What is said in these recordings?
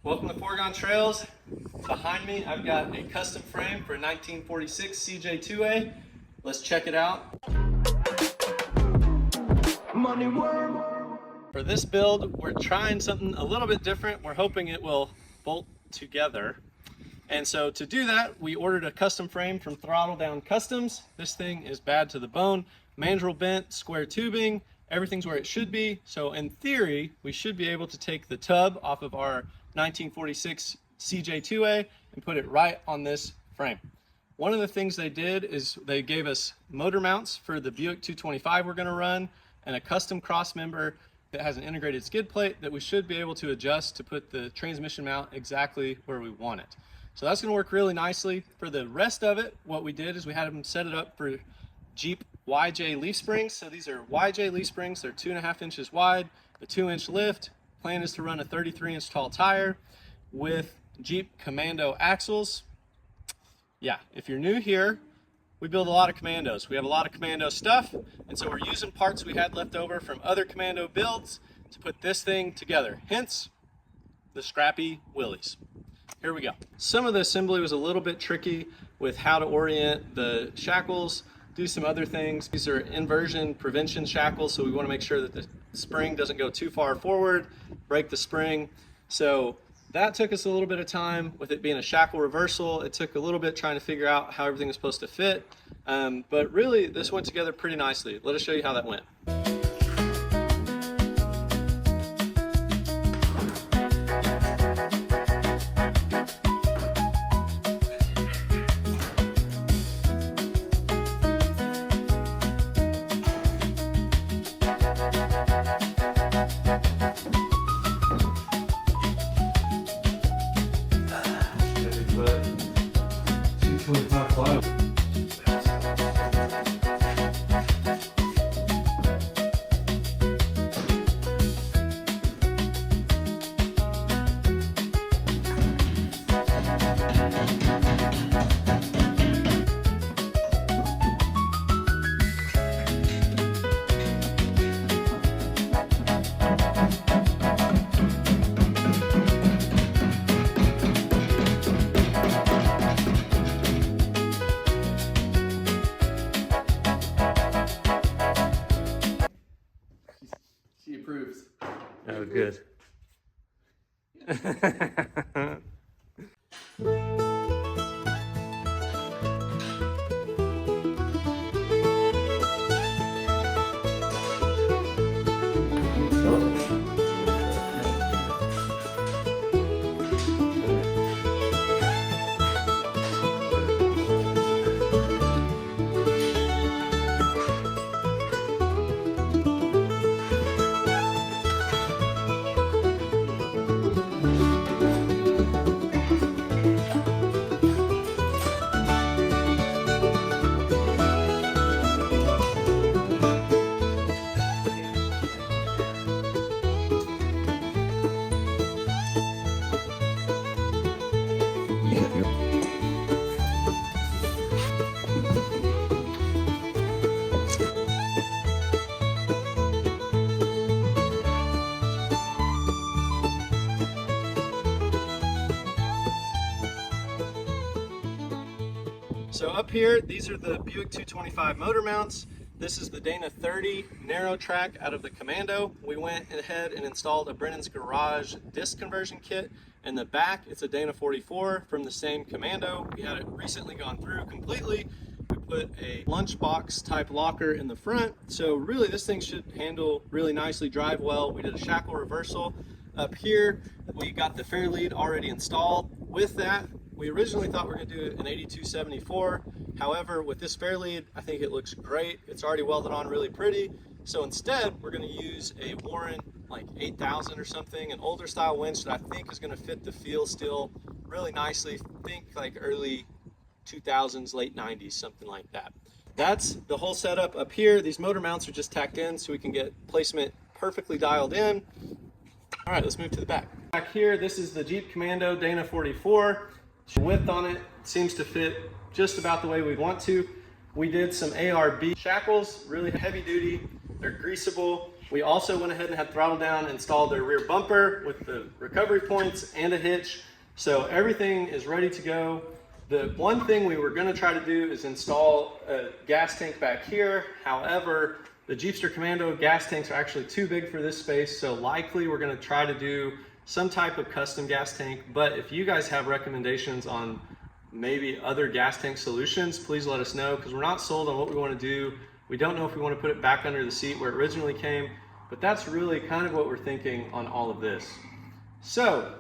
Welcome to Foregone Trails. Behind me, I've got a custom frame for a 1946 CJ-2A. Let's check it out. For this build, we're trying something a little bit different. We're hoping it will bolt together. And so to do that, we ordered a custom frame from Throttle Down Kustoms. This thing is bad to the bone. Mandrel bent, square tubing, everything's where it should be. So in theory, we should be able to take the tub off of our 1946 CJ-2A and put it right on this frame. One of the things they did is they gave us motor mounts for the Buick 225 we're going to run and a custom cross member that has an integrated skid plate that we should be able to adjust to put the transmission mount exactly where we want it. So that's going to work really nicely. For the rest of it, what we did is we had them set it up for Jeep YJ leaf springs. So these are YJ leaf springs. They're 2.5 inches wide, a 2-inch lift. Plan is to run a 33-inch tall tire with Jeep Commando axles. Yeah, if you're new here, we build a lot of Commandos. We have a lot of Commando stuff, and so we're using parts we had left over from other Commando builds to put this thing together. Hence, the Scrappy Willys. Here we go. Some of the assembly was a little bit tricky with how to orient the shackles, do some other things. These are inversion prevention shackles, so we want to make sure that the spring doesn't go too far forward, break the spring. So that took us a little bit of time with it being a shackle reversal. It took a little bit trying to figure out how everything was supposed to fit. But really, this went together pretty nicely. Let us show you how that went. She approves. Oh, good. So up here, these are the Buick 225 motor mounts. This is the Dana 30 narrow track out of the Commando. We went ahead and installed a Brennan's Garage disc conversion kit. In the back, it's a Dana 44 from the same Commando. We had it recently gone through completely. We put a lunchbox type locker in the front. So really this thing should handle really nicely, drive well. We did a shackle reversal. Up here, we got the fair lead already installed. With that, we originally thought we were going to do an 8274. However, with this fair lead, I think it looks great. It's already welded on really pretty. So instead, we're going to use a Warren like 8000 or something, an older style winch that I think is going to fit the feel steel really nicely. Think like early 2000s, late 90s, something like that. That's the whole setup up here. These motor mounts are just tacked in so we can get placement perfectly dialed in. All right, let's move to the back. Back here, this is the Jeep Commando Dana 44. The width on it seems to fit just about the way we want to. We did some ARB shackles, really heavy duty. They're greasable. We also went ahead and had Throttle Down install their rear bumper with the recovery points and a hitch. So everything is ready to go. The one thing we were going to try to do is install a gas tank back here. However, the Jeepster Commando gas tanks are actually too big for this space, so likely we're going to try to do some type of custom gas tank. But if you guys have recommendations on maybe other gas tank solutions, please let us know, because we're not sold on what we want to do. We don't know if we want to put it back under the seat where it originally came, but that's really kind of what we're thinking on all of this. So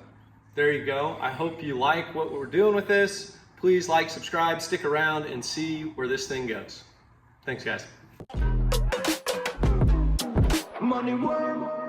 there you go. I hope you like what we're doing with this. Please like, subscribe, stick around, and see where this thing goes. Thanks, guys. Money worm.